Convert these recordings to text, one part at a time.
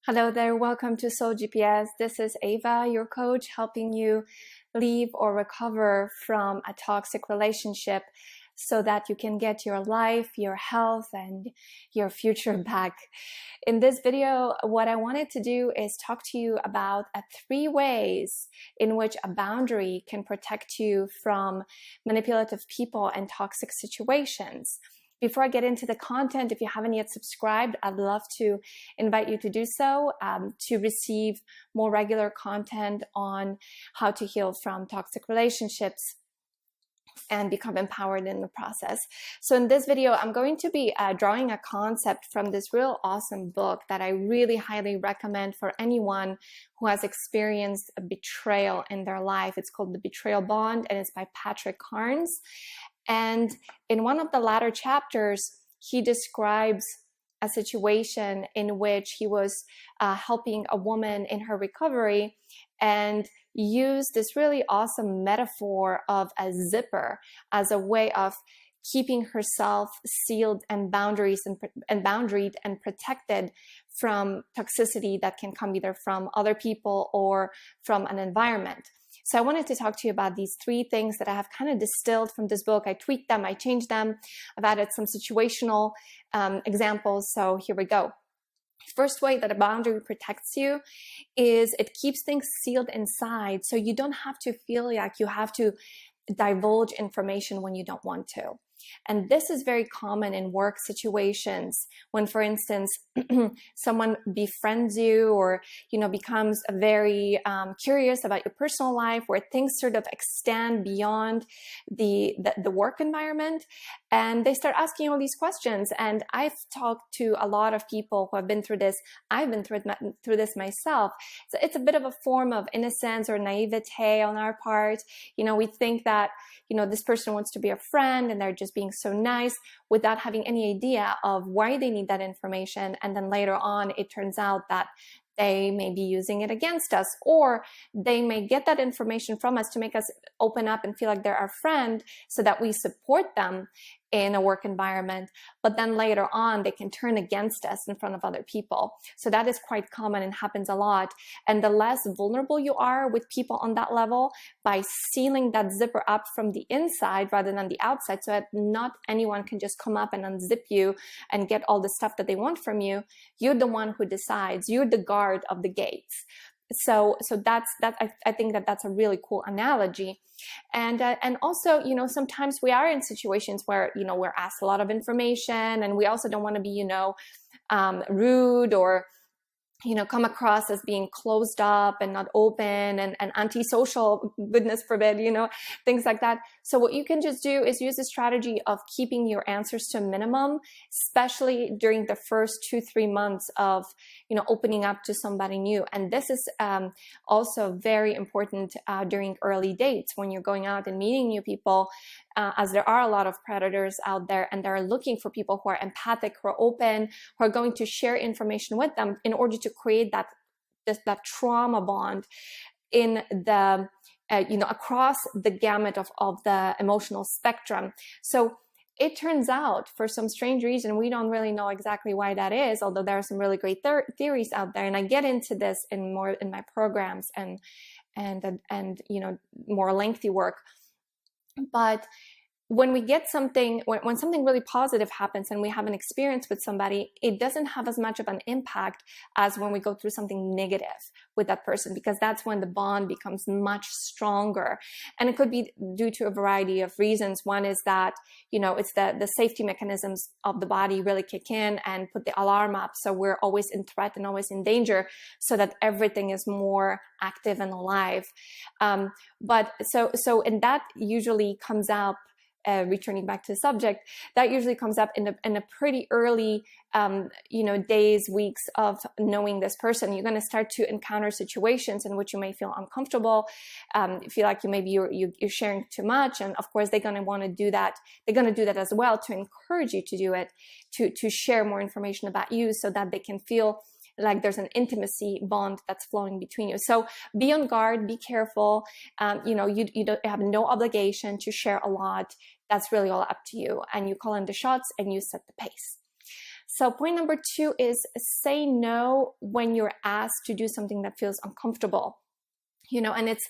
Hello there, welcome to Soul GPS. This is Ava, your coach, helping you leave or recover from a toxic relationship so that you can get your life, your health, and your future back. In this video, what I wanted to do is talk to you about 3 ways in which a boundary can protect you from manipulative people and toxic situations. Before I get into the content, if you haven't yet subscribed, I'd love to invite you to do so to receive more regular content on how to heal from toxic relationships and become empowered in the process. So in this video, I'm going to be drawing a concept from this real awesome book that I really highly recommend for anyone who has experienced a betrayal in their life. It's called The Betrayal Bond, and it's by Patrick Carnes. And in one of the latter chapters, he describes a situation in which he was helping a woman in her recovery and used this really awesome metaphor of a zipper as a way of keeping herself sealed and boundaried and protected from toxicity that can come either from other people or from an environment. So I wanted to talk to you about these 3 things that I have kind of distilled from this book. I tweaked them, I changed them, I've added some situational examples. So here we go. First way that a boundary protects you is it keeps things sealed inside, so you don't have to feel like you have to divulge information when you don't want to. And this is very common in work situations when, for instance, someone befriends you or, becomes very curious about your personal life, where things sort of extend beyond the work environment, and they start asking all these questions. And I've talked to a lot of people who have been through this. I've been through this myself. So it's a bit of a form of innocence or naivete on our part. We think that, this person wants to be a friend and they're just being so nice without having any idea of why they need that information. And then later on, it turns out that they may be using it against us, or they may get that information from us to make us open up and feel like they're our friend so that we support them in a work environment. But then later on, they can turn against us in front of other people. So that is quite common and happens a lot. And the less vulnerable you are with people on that level, by sealing that zipper up from the inside rather than the outside, so that not anyone can just come up and unzip you and get all the stuff that they want from you, you're the one who decides. You're the guard of the gates. So that's I think that's a really cool analogy. And also, sometimes we are in situations where, we're asked a lot of information, and we also don't want to be, rude or, come across as being closed up and not open and antisocial, goodness forbid, things like that. So what you can just do is use the strategy of keeping your answers to a minimum, especially during the first 2-3 months of, opening up to somebody new. And this is also very important during early dates when you're going out and meeting new people, as there are a lot of predators out there, and they're looking for people who are empathic, who are open, who are going to share information with them in order to create that trauma bond in the across the gamut of the emotional spectrum. So it turns out, for some strange reason, we don't really know exactly why that is, although there are some really great theories out there, and I get into this in my programs and more lengthy work. But when we get something, when something really positive happens and we have an experience with somebody, it doesn't have as much of an impact as when we go through something negative with that person, because that's when the bond becomes much stronger. And it could be due to a variety of reasons. One is that, it's the safety mechanisms of the body really kick in and put the alarm up. So we're always in threat and always in danger, so that everything is more active and alive. And that usually comes up, returning back to the subject, that usually comes up in a pretty early, days, weeks of knowing this person. You're going to start to encounter situations in which you may feel uncomfortable, feel like you're sharing too much, and of course they're going to want to do that. They're going to do that as well to encourage you to do it, to share more information about you, so that they can feel like there's an intimacy bond that's flowing between you. So be on guard, be careful. You don't have no obligation to share a lot. That's really all up to you. And you call in the shots and you set the pace. So point number 2 is say no when you're asked to do something that feels uncomfortable. And it's,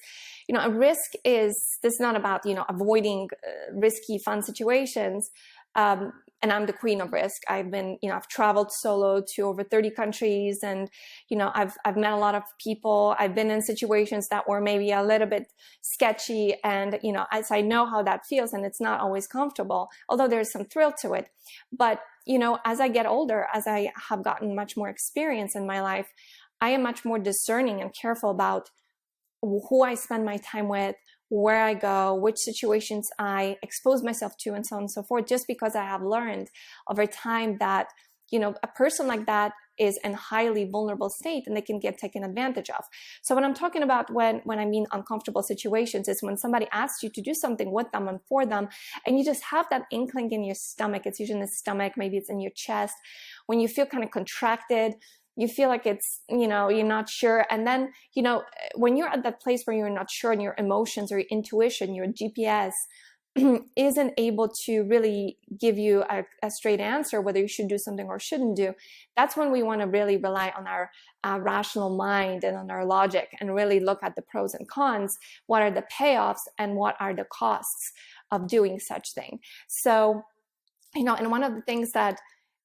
a risk is, this is not about, avoiding risky, fun situations. And I'm the queen of risk. I've traveled solo to over 30 countries, and, I've met a lot of people. I've been in situations that were maybe a little bit sketchy, and, as I know how that feels, and it's not always comfortable, although there's some thrill to it. But, as I get older, as I have gotten much more experience in my life, I am much more discerning and careful about who I spend my time with, where I go, which situations I expose myself to, and so on and so forth, just because I have learned over time that, a person like that is in a highly vulnerable state and they can get taken advantage of. So what I'm talking about when I mean uncomfortable situations is when somebody asks you to do something with them and for them, and you just have that inkling in your stomach. It's usually in the stomach, maybe it's in your chest, when you feel kind of contracted, you feel like it's, you're not sure. And then, when you're at that place where you're not sure, and your emotions or your intuition, your GPS isn't able to really give you a straight answer whether you should do something or shouldn't do, that's when we want to really rely on our rational mind and on our logic, and really look at the pros and cons. What are the payoffs and what are the costs of doing such thing? So, and one of the things that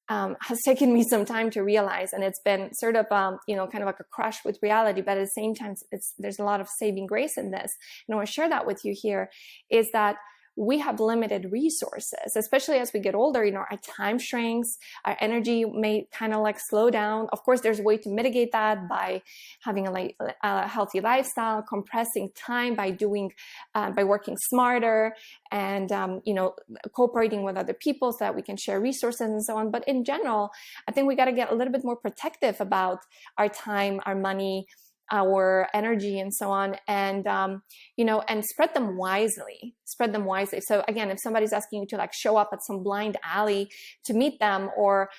has taken me some time to realize, and it's been sort of, kind of like a crush with reality, but at the same time, there's a lot of saving grace in this. And I want to share that with you here, is that we have limited resources, especially as we get older. Our time shrinks, our energy may kind of like slow down. Of course, there's a way to mitigate that by having a healthy lifestyle, compressing time by working smarter, and, cooperating with other people so that we can share resources and so on. But in general, I think we got to get a little bit more protective about our time, our money, our energy, and so on, and and spread them wisely. So again, if somebody's asking you to like show up at some blind alley to meet them, or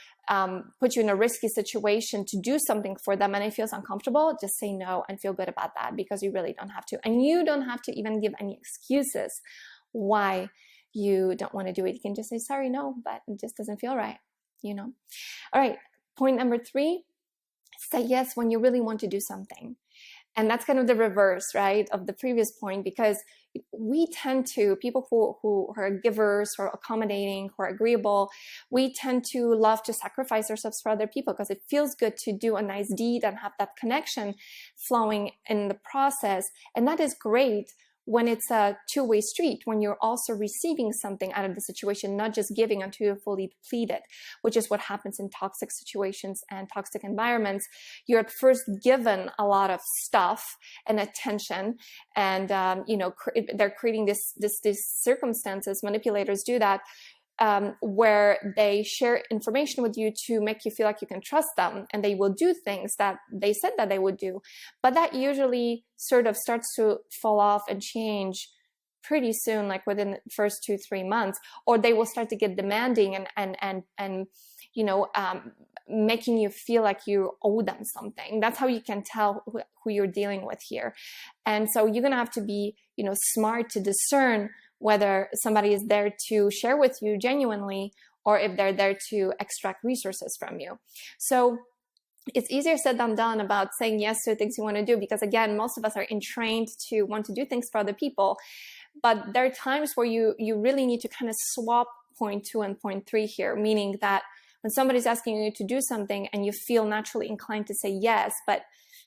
put you in a risky situation to do something for them, and it feels uncomfortable, just say no and feel good about that, because you really don't have to. And you don't have to even give any excuses why you don't want to do it. You can just say, sorry, no, but it just doesn't feel right, All right, point number 3, say yes when you really want to do something. And that's kind of the reverse, right, of the previous point, because we tend to, people who are givers, who are accommodating, who are agreeable, we tend to love to sacrifice ourselves for other people, because it feels good to do a nice deed and have that connection flowing in the process. And that is great when it's a two-way street, when you're also receiving something out of the situation, not just giving until you're fully depleted, which is what happens in toxic situations and toxic environments. You're at first given a lot of stuff and attention, and they're creating these circumstances. Manipulators do that, where they share information with you to make you feel like you can trust them, and they will do things that they said that they would do. But that usually sort of starts to fall off and change pretty soon, like within the first 2-3 months, or they will start to get demanding and making you feel like you owe them something. That's how you can tell who you're dealing with here. And so you're going to have to be, smart to discern whether somebody is there to share with you genuinely, or if they're there to extract resources from you. So it's easier said than done about saying yes to things you want to do, because again, most of us are entrained to want to do things for other people. But there are times where you really need to kind of swap point 2 and point 3 here, meaning that when somebody's asking you to do something and you feel naturally inclined to say yes, but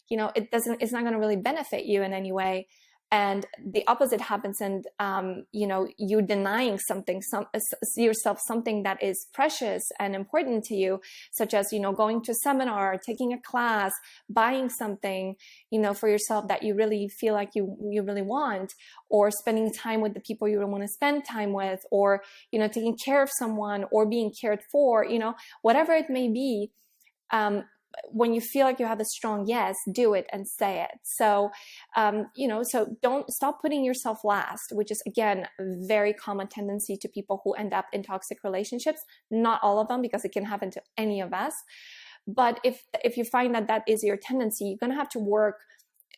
it's not going to really benefit you in any way, and the opposite happens, and you denying yourself something that is precious and important to you, such as going to a seminar, taking a class, buying something for yourself that you really feel like you really want, or spending time with the people you want to spend time with, or taking care of someone, or being cared for, whatever it may be. When you feel like you have a strong yes, do it and say it. So, so don't stop putting yourself last, which is, again, a very common tendency to people who end up in toxic relationships. Not all of them, because it can happen to any of us. But if you find that is your tendency, you're going to have to work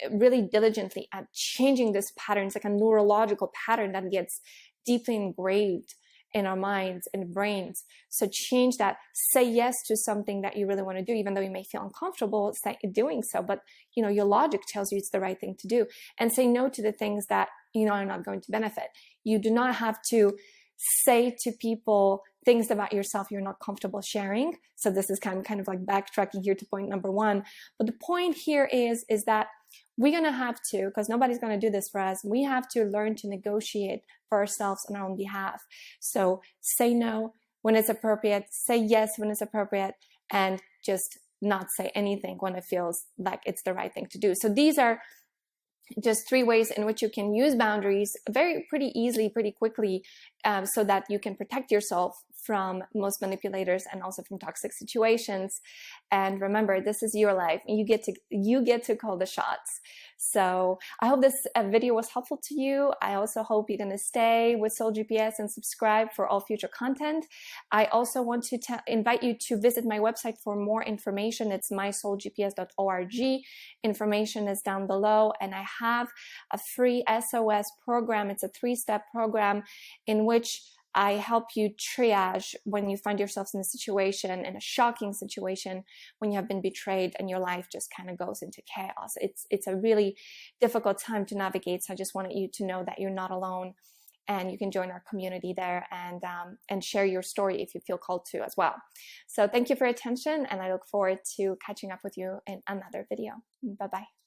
really diligently at changing this pattern. It's like a neurological pattern that gets deeply engraved in our minds and brains. So change that. Say yes to something that you really want to do, even though you may feel uncomfortable doing so, but your logic tells you it's the right thing to do. And say no to the things that are not going to benefit. You do not have to say to people things about yourself you're not comfortable sharing. So this is kind of like backtracking here to point number one. But the point here is that we're going to have to, because nobody's going to do this for us, we have to learn to negotiate for ourselves on our own behalf. So say no when it's appropriate, say yes when it's appropriate, and just not say anything when it feels like it's the right thing to do. So these are just 3 ways in which you can use boundaries pretty easily, pretty quickly, so that you can protect yourself from most manipulators and also from toxic situations. And remember, this is your life. You get to call the shots. So I hope this video was helpful to you. I also hope you're going to stay with Soul GPS and subscribe for all future content. I also want to invite you to visit my website for more information. It's mysoulgps.org. Information is down below, and I have a free SOS program. It's a 3-step program in which I help you triage when you find yourselves in a shocking situation, when you have been betrayed and your life just kind of goes into chaos. It's a really difficult time to navigate. So I just wanted you to know that you're not alone, and you can join our community there and share your story if you feel called to as well. So thank you for your attention, and I look forward to catching up with you in another video. Bye-bye.